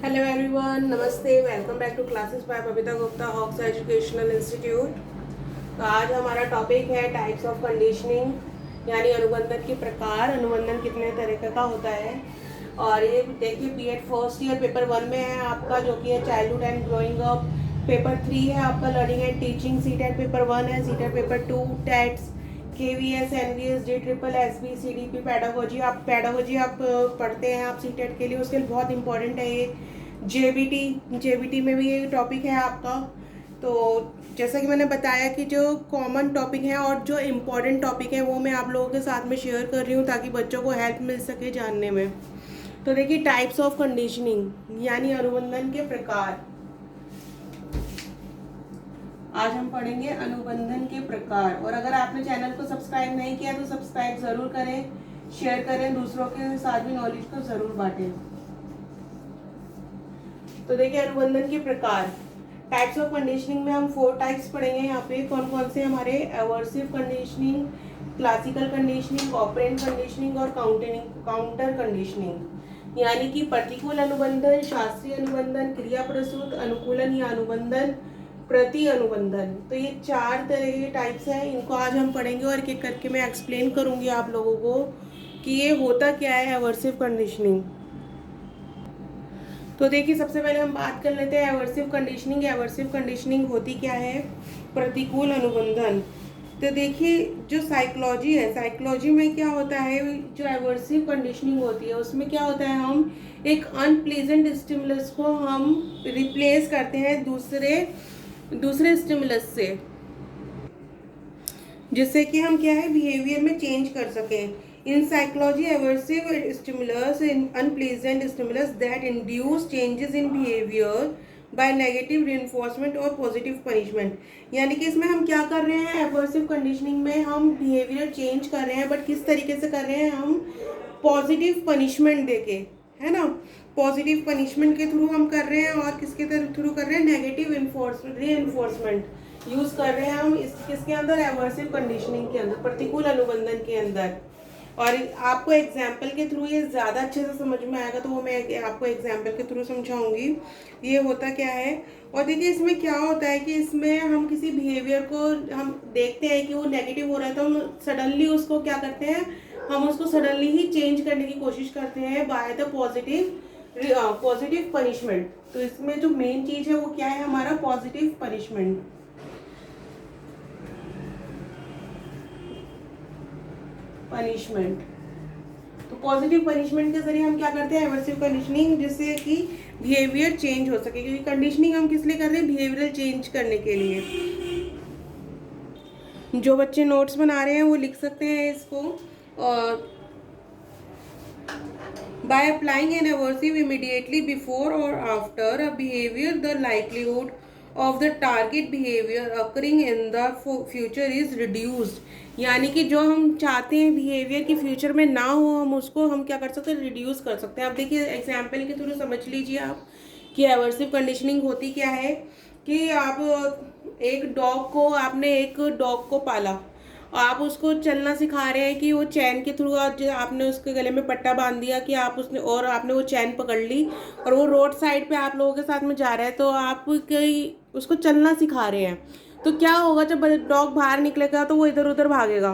Hello everyone, नमस्ते। Welcome back to classes by Babita Gupta, Hawks educational institute. तो आज हमारा टॉपिक है टाइप्स ऑफ कंडीशनिंग, यानी अनुबंधन के प्रकार। अनुबंधन कितने तरह का होता है। और ये देखिए, बीएड फर्स्ट ईयर पेपर 1 में है आपका, जो कि है childhood and growing up. Paper 3 है आपका learning and teaching. CTET paper 1 है, CTET paper 2 टेट्स, KVS, NVS, JSSS, CDP, pedagogy. आप पैडागोजी आप पढ़ते हैं आप सीटेट के लिए, उसके लिए बहुत इंपॉर्टेंट है ये। जेबीटी में भी ये टॉपिक है आपका। तो जैसा कि मैंने बताया कि जो कॉमन टॉपिक है और जो इम्पोर्टेंट टॉपिक है वो मैं आप लोगों के साथ में शेयर कर रही हूँ, ताकि बच्चों को हेल्प मिल सके जानने में। तो देखिए, टाइप्स ऑफ कंडीशनिंग यानी अनुबंधन के प्रकार। आज हम पढ़ेंगे अनुबंधन के प्रकार। और अगर आपने चैनल को सब्सक्राइब नहीं किया तो सब्सक्राइब जरूर करें, शेयर करें, दूसरों के साथ भी नॉलेज को जरूर बांटें। तो देखिए, अनुबंधन के प्रकार। टाइप्स ऑफ कंडीशनिंग में हम 4 टाइप्स पढ़ेंगे यहाँ पे। कौन कौन से हमारे? Aversive conditioning, classical conditioning, operant conditioning और काउंटर कंडीशनिंग। यानी कि प्रतिकूल अनुबंधन, शास्त्रीय अनुबंधन, क्रिया प्रसूत अनुकूलन या अनुबंधन, प्रति अनुबंधन। तो ये 4 तरह के टाइप्स हैं। इनको आज हम पढ़ेंगे और एक एक करके मैं एक्सप्लेन करूंगी आप लोगों को कि ये होता क्या है एवर्सिव कंडीशनिंग। तो देखिए, सबसे पहले हम बात कर लेते हैं एवर्सिव कंडीशनिंग। एवर्सिव कंडीशनिंग होती क्या है? प्रतिकूल अनुबंधन। तो देखिए, जो साइकोलॉजी है, साइकोलॉजी में क्या होता है, जो एवर्सिव कंडीशनिंग होती है उसमें क्या होता है, हम एक अनप्लीजेंट स्टिमुलस को हम रिप्लेस करते हैं दूसरे स्टिमुलस से, जिससे कि हम क्या है, बिहेवियर में चेंज कर सकें। In psychology, aversive stimulus in unpleasant stimulus that induces changes in behaviour by negative reinforcement और पॉजिटिव पनिशमेंट। यानी कि इसमें हम क्या कर रहे हैं, एवर्सिव कंडीशनिंग में हम बिहेवियर चेंज कर रहे हैं, बट किस तरीके से कर रहे हैं, हम पॉजिटिव पनिशमेंट देके, है ना। पॉजिटिव पनिशमेंट के थ्रू हम कर रहे हैं, और किसके थ्रू कर रहे हैं, नेगेटिव रीइंफोर्समेंट यूज कर रहे हैं हम किसके अंदर, एवर्सिव कंडीशनिंग के अंदर, प्रतिकूल अनुबंधन के अंदर। और आपको एग्जाम्पल के थ्रू ये ज़्यादा अच्छे से समझ में आएगा, तो वो मैं आपको एग्जाम्पल के थ्रू समझाऊंगी ये होता क्या है। और देखिए, इसमें क्या होता है कि इसमें हम किसी बिहेवियर को हम देखते हैं कि वो नेगेटिव हो रहा है, तो हम सडनली उसको क्या करते हैं, हम उसको सडनली ही चेंज करने की कोशिश करते हैं बाय द पॉजिटिव पनिशमेंट। तो इसमें जो मेन चीज़ है वो क्या है, हमारा पॉजिटिव पनिशमेंट। तो पॉजिटिव पनिशमेंट के जरिए हम क्या करते हैं, एवर्सिव कंडीशनिंग, जिससे कि बिहेवियर चेंज हो सके। क्योंकि कंडीशनिंग हम किस लिए कर रहे हैं, बिहेवियरल चेंज करने के लिए। जो बच्चे नोट्स बना रहे हैं वो लिख सकते हैं इसको। और by applying an aversive immediately before और after a behaviour, the livelihood of the target behaviour occurring in the future is reduced. यानी कि जो हम चाहते हैं बिहेवियर की फ्यूचर में ना हो, हम उसको हम क्या कर सकते हैं, रिड्यूस कर सकते हैं। अब देखिए, एग्जाम्पल के थ्रू समझ लीजिए आप कि एवर्सिव कंडीशनिंग होती क्या है। कि आप आपने एक डॉग को पाला, आप उसको चलना सिखा रहे हैं कि वो चैन के थ्रू आपने उसके गले में पट्टा बांध दिया कि आपने वो चैन पकड़ ली, और वो रोड साइड पे आप लोगों के साथ में जा रहा है, तो आप उसको चलना सिखा रहे हैं। तो क्या होगा, जब डॉग बाहर निकलेगा तो वो इधर उधर भागेगा,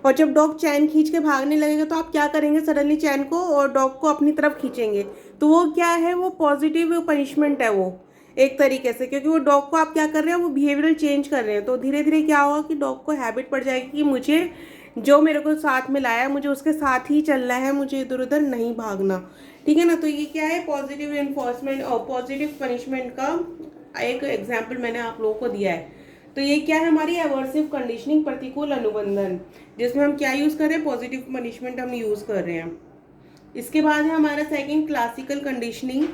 और जब डॉग चैन खींच के भागने लगेगा तो आप क्या करेंगे, सडनली चैन को और डॉग को अपनी तरफ खींचेंगे। तो वो क्या है, वो पॉजिटिव पनिशमेंट है वो एक तरीके से, क्योंकि वो डॉग को आप क्या कर रहे हैं, वो बिहेवियरल चेंज कर रहे हैं। तो धीरे धीरे क्या होगा कि डॉग को हैबिट पड़ जाएगी कि मुझे जो मेरे को साथ में लाया, मुझे उसके साथ ही चलना है, मुझे इधर उधर नहीं भागना। ठीक है ना। तो ये क्या है, पॉजिटिव इन्फोर्समेंट और पॉजिटिव पनिशमेंट का एक एग्जाम्पल मैंने आप लोगों को दिया है। तो ये क्या है, हमारी एवर्सिव कंडीशनिंग, प्रतिकूल अनुबंधन, जिसमें हम क्या यूज़ कर रहे हैं, पॉजिटिव पनिशमेंट हम यूज़ कर रहे हैं। इसके बाद है हमारा second, classical conditioning.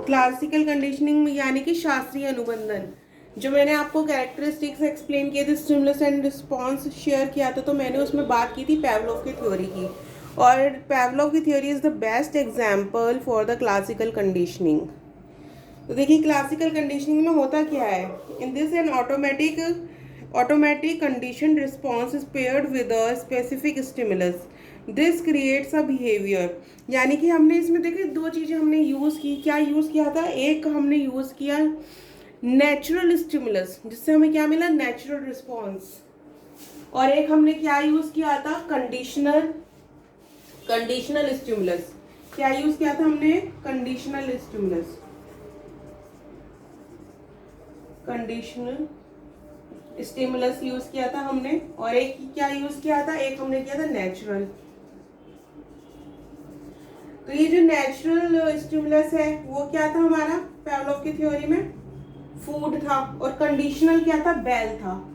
Classical conditioning यानी कि शास्त्रीय अनुबंधन। जो मैंने आपको कैरेक्टरिस्टिक्स एक्सप्लेन किए थे, स्टिमुलस एंड रिस्पॉन्स शेयर किया था, तो मैंने उसमें बात की थी पैवलोव की थ्योरी की। और पैवलोव की theory is the best example for the classical conditioning. तो देखिए, क्लासिकल कंडीशनिंग में होता क्या है, in this N automatic condition response is paired with a specific stimulus. This creates a behaviour. यानी कि हमने इसमें देखिए दो चीज़ें हमने यूज़ की। क्या यूज़ किया था? एक हमने यूज़ किया नेचुरल स्टिमुलस, जिससे हमें क्या मिला? Natural response. और एक हमने क्या यूज़ किया था? Conditional stimulus. क्या यूज़ किया था हमने? Conditional stimulus, conditional stimulus use किया था हमने। और एक क्या यूज किया था? एक हमने किया था नेचुरल। तो ये जो नेचुरल स्टिमुलस है वो क्या था हमारा पावलोव की थ्योरी में? फूड था। और कंडीशनल क्या था? बेल था।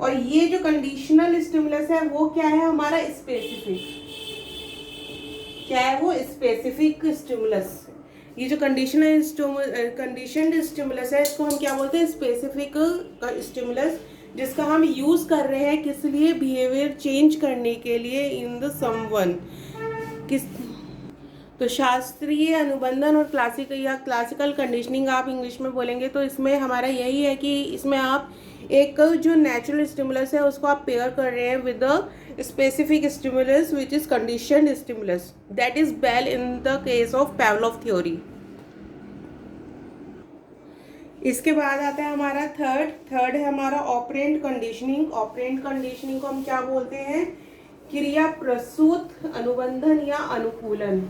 और ये जो कंडीशनल स्टिमुलस है वो क्या है हमारा? स्पेसिफिक। क्या है वो? Specific stimulus. ये जो कंडीशनड स्टिमुलस है इसको हम क्या बोलते हैं? स्पेसिफिक स्टिमुलस, जिसका हम यूज कर रहे हैं किस लिए? बिहेवियर चेंज करने के लिए इन द समवन। किस तो शास्त्रीय अनुबंधन और क्लासिकल कंडीशनिंग आप इंग्लिश में बोलेंगे तो इसमें हमारा यही है कि इसमें आप एक जो नेचुरल स्टिमुलस है उसको आप पेयर कर रहे हैं with the specific stimulus which is conditioned stimulus, that is bell in the case of Pavlov theory. इसके बाद आता है हमारा थर्ड है हमारा ऑपरेंट कंडीशनिंग। ऑपरेंट कंडीशनिंग को हम क्या बोलते हैं? क्रिया प्रसूत अनुबंधन या अनुकूलन।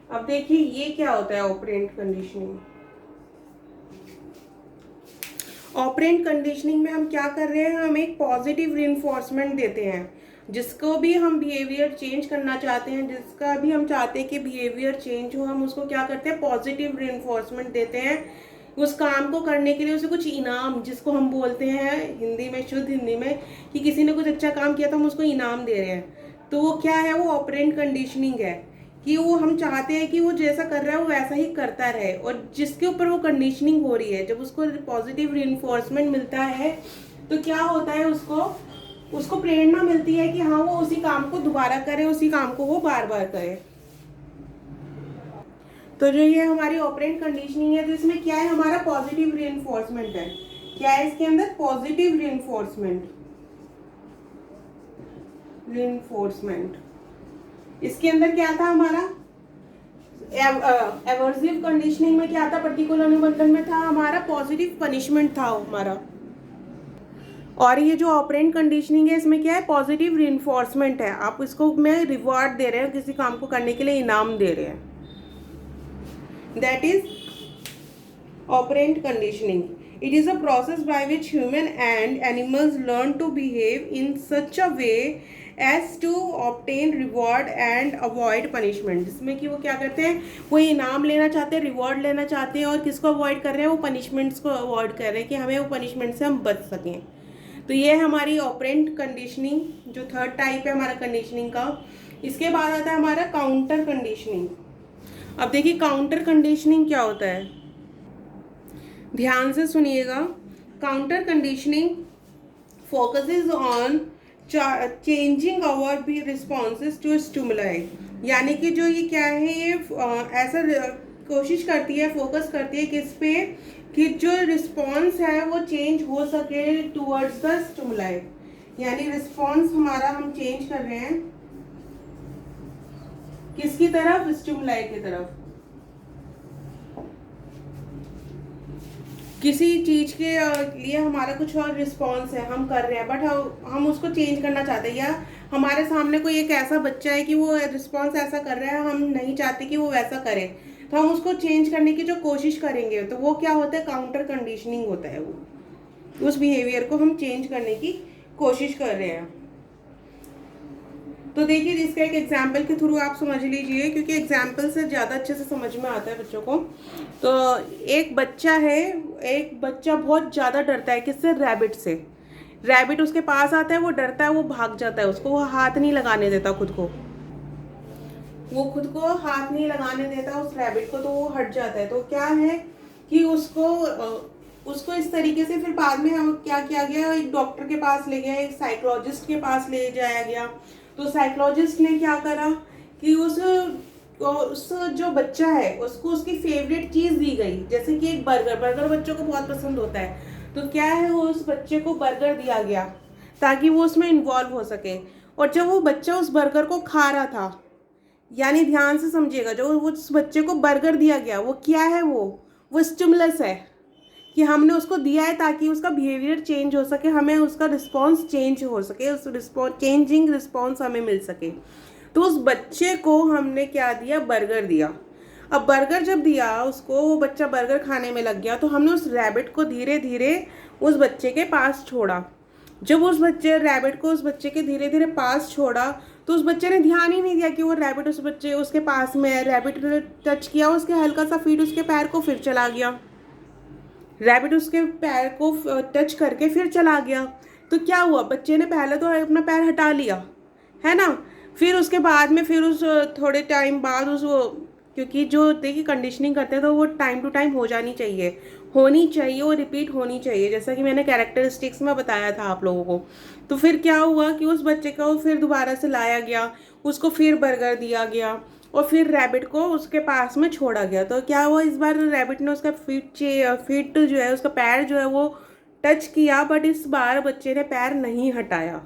अब देखिए ये क्या होता है ऑपरेंट कंडीशनिंग। ऑपरेंट कंडीशनिंग में हम क्या कर रहे हैं? हम एक पॉजिटिव रिइंफोर्समेंट देते हैं। जिसको भी हम बिहेवियर चेंज करना चाहते हैं, जिसका भी हम चाहते हैं कि बिहेवियर चेंज हो, हम उसको क्या करते हैं? पॉजिटिव रिइंफोर्समेंट देते हैं। उस काम को करने के लिए उसे कुछ इनाम, जिसको हम बोलते हैं हिंदी में, शुद्ध हिंदी में, कि किसी ने कुछ अच्छा काम किया तो हम उसको इनाम दे रहे हैं। तो वो क्या है? वो ऑपरेंट कंडीशनिंग है कि वो हम चाहते हैं कि वो जैसा कर रहा है वो वैसा ही करता रहे। और जिसके ऊपर वो कंडीशनिंग हो रही है, जब उसको पॉजिटिव रिइंफोर्समेंट मिलता है तो क्या होता है? उसको प्रेरणा मिलती है कि हाँ वो उसी काम को दोबारा करे, उसी काम को वो बार बार करे। तो जो ये हमारी ऑपरेंट कंडीशनिंग है तो इसमें क्या है? हमारा पॉजिटिव रिइंफोर्समेंट है। क्या है इसके अंदर? Positive reinforcement. इसके अंदर क्या था हमारा? एवर्सिव कंडीशनिंग में क्या था? प्रतिकूल अनुबंधन में था हमारा पॉजिटिव पनिशमेंट था हमारा। और ये जो ऑपरेंट कंडीशनिंग है इसमें क्या है? पॉजिटिव रिइंफोर्समेंट है। आप इसको में रिवॉर्ड दे रहे हैं, किसी काम को करने के लिए इनाम दे रहे हैं, that is operant conditioning. It is a process by which human and animals learn to behave in such a way as to obtain reward and avoid punishment। जिसमें कि वो क्या करते हैं? वो इनाम लेना चाहते हैं, रिवॉर्ड लेना चाहते हैं, और किसको अवॉइड कर रहे हैं? वो पनिशमेंट्स को अवॉइड कर रहे हैं कि हमें वो पनिशमेंट से हम बच सकें। तो ये है हमारी ऑपरेंट कंडीशनिंग, जो थर्ड टाइप है हमारा कंडीशनिंग का। इसके बाद आता है हमारा काउंटर कंडीशनिंग। अब देखिए काउंटर कंडीशनिंग क्या होता है, ध्यान से सुनिएगा। Counter conditioning focuses on changing our भी रिस्पॉन्सेज टू स्टिमुलाई। यानी कि जो ये क्या है, ये ऐसा कोशिश करती है, फोकस करती है किस पे? कि जो रिस्पॉन्स है वो चेंज हो सके टूवर्ड्स द स्टिमुलाई। यानी रिस्पॉन्स हमारा हम चेंज कर रहे हैं किसकी तरफ? स्टिमुलाई की तरफ। किसी चीज के लिए हमारा कुछ और रिस्पॉन्स है, हम कर रहे हैं, बट हम उसको चेंज करना चाहते हैं। या हमारे सामने कोई एक ऐसा बच्चा है कि वो रिस्पॉन्स ऐसा कर रहा है, हम नहीं चाहते कि वो वैसा करे, तो हम उसको चेंज करने की जो कोशिश करेंगे तो वो क्या होता है? काउंटर कंडीशनिंग होता है। वो उस बिहेवियर को हम चेंज करने की कोशिश कर रहे हैं। तो देखिए इसका एक एग्जाम्पल के थ्रू आप समझ लीजिए, क्योंकि एग्जाम्पल से ज़्यादा अच्छे से समझ में आता है बच्चों को। तो एक बच्चा है, एक बच्चा बहुत ज़्यादा डरता है किससे? रैबिट से। रैबिट उसके पास आता है, वो डरता है, वो भाग जाता है, उसको वो हाथ नहीं लगाने देता खुद को, वो खुद को हाथ नहीं लगाने देता उस रैबिट को, तो वो हट जाता है। तो क्या है कि उसको इस तरीके से फिर बाद में हम क्या किया गया? एक डॉक्टर के पास ले गया, एक साइकोलॉजिस्ट के पास ले जाया गया। तो साइकोलॉजिस्ट ने क्या करा कि उस जो बच्चा है उसको उसकी फेवरेट चीज़ दी गई, जैसे कि एक बर्गर बच्चों को बहुत पसंद होता है। तो क्या है, वो उस बच्चे को बर्गर दिया गया ताकि वो उसमें इन्वॉल्व हो सके। और जब वो बच्चा उस बर्गर को खा रहा था, यानी ध्यान से समझिएगा, जो वो उस बच्चे को बर्गर दिया गया वो क्या है, वो स्टिमुलस है कि हमने उसको दिया है ताकि उसका बिहेवियर चेंज हो सके, हमें उसका रिस्पॉन्स चेंज हो सके, उस चेंजिंग रिस्पॉन्स हमें मिल सके। तो उस बच्चे को हमने क्या दिया, बर्गर दिया। अब बर्गर जब दिया उसको, वो बच्चा बर्गर खाने में लग गया, तो हमने उस रैबिट को धीरे धीरे उस बच्चे के पास छोड़ा। जब उस बच्चे रैबिट को उस बच्चे के धीरे धीरे पास छोड़ा, तो उस बच्चे ने ध्यान ही नहीं दिया कि वो रैबिट उस बच्चे उसके पास में है। रैबिट ने टच किया उसके, हल्का सा फीड उसके पैर को, फिर चला गया। रैबिट उसके पैर को टच करके फिर चला गया। तो क्या हुआ, बच्चे ने पहले तो अपना पैर हटा लिया, है ना। फिर उसके बाद में फिर उस थोड़े टाइम बाद उस क्योंकि जो देखिए कंडीशनिंग करते हैं तो वो टाइम टू टाइम हो जानी चाहिए, होनी चाहिए, वो रिपीट होनी चाहिए, जैसा कि मैंने कैरेक्टरिस्टिक्स में बताया था आप लोगों को। तो फिर क्या हुआ कि उस बच्चे को फिर दोबारा से लाया गया, उसको फिर बर्गर दिया गया और फिर रैबिट को उसके पास में छोड़ा गया। तो क्या हुआ, इस बार रैबिट ने उसका फीट जो है, उसका पैर जो है वो टच किया, बट इस बार बच्चे ने पैर नहीं हटाया,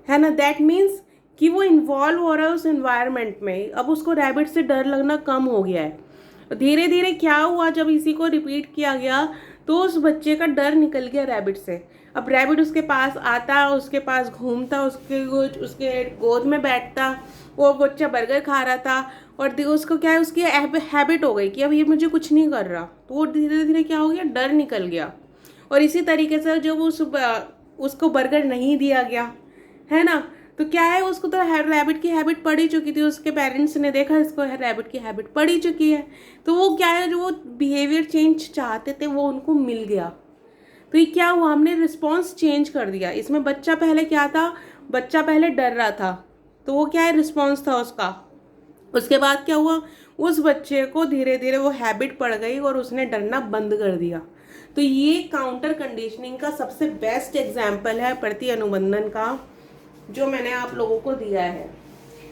है ना। दैट मीन्स कि वो इन्वॉल्व हो रहा है उस एनवायरनमेंट में। अब उसको रैबिट से डर लगना कम हो गया है। धीरे धीरे क्या हुआ, जब इसी को रिपीट किया गया तो उस बच्चे का डर निकल गया रैबिट से। अब रैबिट उसके पास आता, उसके पास घूमता, उसके गोद में बैठता। वो बच्चा बर्गर खा रहा था और उसको क्या है, उसकी हैबिट हो गई कि अब ये मुझे कुछ नहीं कर रहा। तो वो धीरे धीरे क्या हो गया, डर निकल गया। और इसी तरीके से जब उसको बर्गर नहीं दिया गया, है ना, तो क्या है, उसको तो रैबिट की हैबिट पड़ ही चुकी थी। उसके पेरेंट्स ने देखा इसको रैबिट की हैबिट पड़ ही चुकी है, तो वो क्या है, जो वो बिहेवियर चेंज चाहते थे वो उनको मिल गया। तो ये क्या हुआ, हमने रिस्पॉन्स चेंज कर दिया। इसमें बच्चा पहले क्या था, बच्चा पहले डर रहा था, तो वो क्या है, रिस्पॉन्स था उसका। उसके बाद क्या हुआ, उस बच्चे को धीरे धीरे वो हैबिट पड़ गई और उसने डरना बंद कर दिया। तो ये काउंटर कंडीशनिंग का सबसे बेस्ट एग्जाम्पल है प्रति अनुबंधन का, जो मैंने आप लोगों को दिया है।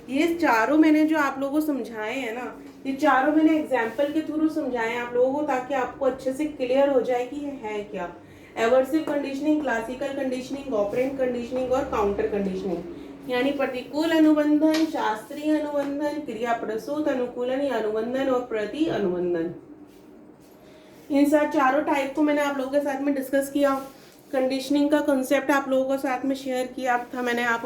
ये चारों मैंने जो आप लोगों को समझाए हैं ना, ये चारों मैंने एग्जाम्पल के थ्रू समझाए हैं आप लोगों को, ताकि आपको अच्छे से क्लियर हो जाए कि ये है क्या। Aversive conditioning, classical conditioning, operant conditioning और काउंटर कंडीशनिंग, यानी प्रतिकूल अनुबंधन, शास्त्रीय अनुबंधन, क्रिया प्रसूत अनुकूलन या अनुबंधन और प्रति अनुबंधन। इन चारों टाइप को मैंने आप लोगों के साथ में डिस्कस किया। कंडीशनिंग का कॉन्सेप्ट आप लोगों के साथ में शेयर किया था मैंने, आप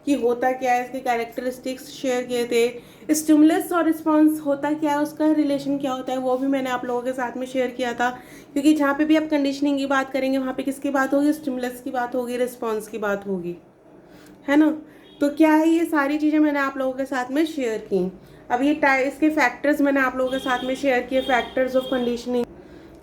कि होता क्या है, इसके कैरेक्टरिस्टिक्स शेयर किए थे। स्टिमुलस और रिस्पॉन्स होता क्या है, उसका रिलेशन क्या होता है, वो भी मैंने आप लोगों के साथ में शेयर किया था। क्योंकि जहाँ पे भी आप कंडीशनिंग की बात करेंगे वहाँ पे किसकी बात होगी, स्टिमुलस की बात होगी, रिस्पॉन्स की बात होगी, है ना। तो क्या है, ये सारी चीज़ें मैंने आप लोगों के साथ में शेयर की। अब ये इसके फैक्टर्स मैंने आप लोगों के साथ में शेयर किए, फैक्टर्स ऑफ कंडीशनिंग।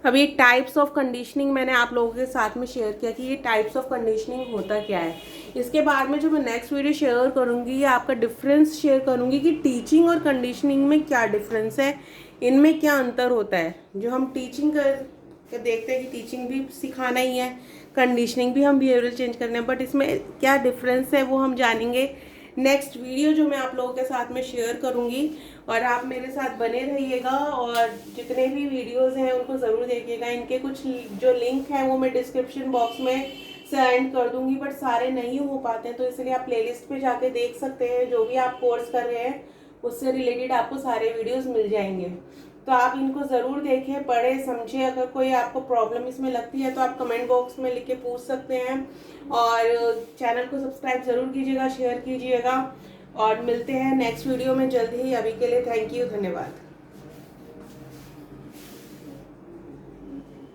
अब ये टाइप्स ऑफ कंडीशनिंग मैंने आप लोगों के साथ में शेयर किया कि ये टाइप्स ऑफ कंडीशनिंग होता क्या है। इसके बाद में जो मैं नेक्स्ट वीडियो शेयर करूँगी, ये आपका डिफरेंस शेयर करूँगी कि टीचिंग और कंडीशनिंग में क्या डिफरेंस है, इनमें क्या अंतर होता है। जो हम टीचिंग कर देखते हैं कि टीचिंग भी सिखाना ही है, कंडीशनिंग भी हम बिहेवियर चेंज करने हैं, बट इसमें क्या डिफरेंस है वो हम जानेंगे नेक्स्ट वीडियो जो मैं आप लोगों के साथ में शेयर करूंगी। और आप मेरे साथ बने रहिएगा और जितने भी वीडियोस हैं उनको ज़रूर देखिएगा। इनके कुछ जो लिंक हैं वो मैं डिस्क्रिप्शन बॉक्स में सेंड कर दूंगी, बट सारे नहीं हो पाते हैं, तो इसलिए आप प्लेलिस्ट पे जाके देख सकते हैं। जो भी आप कोर्स कर रहे हैं उससे रिलेटेड आपको सारे वीडियोस मिल जाएंगे, तो आप इनको ज़रूर देखें, पढ़ें, समझें। अगर कोई आपको प्रॉब्लम इसमें लगती है तो आप कमेंट बॉक्स में लिख के पूछ सकते हैं। और चैनल को सब्सक्राइब ज़रूर कीजिएगा, शेयर कीजिएगा, और मिलते हैं नेक्स्ट वीडियो में जल्द ही। अभी के लिए थैंक यू, धन्यवाद।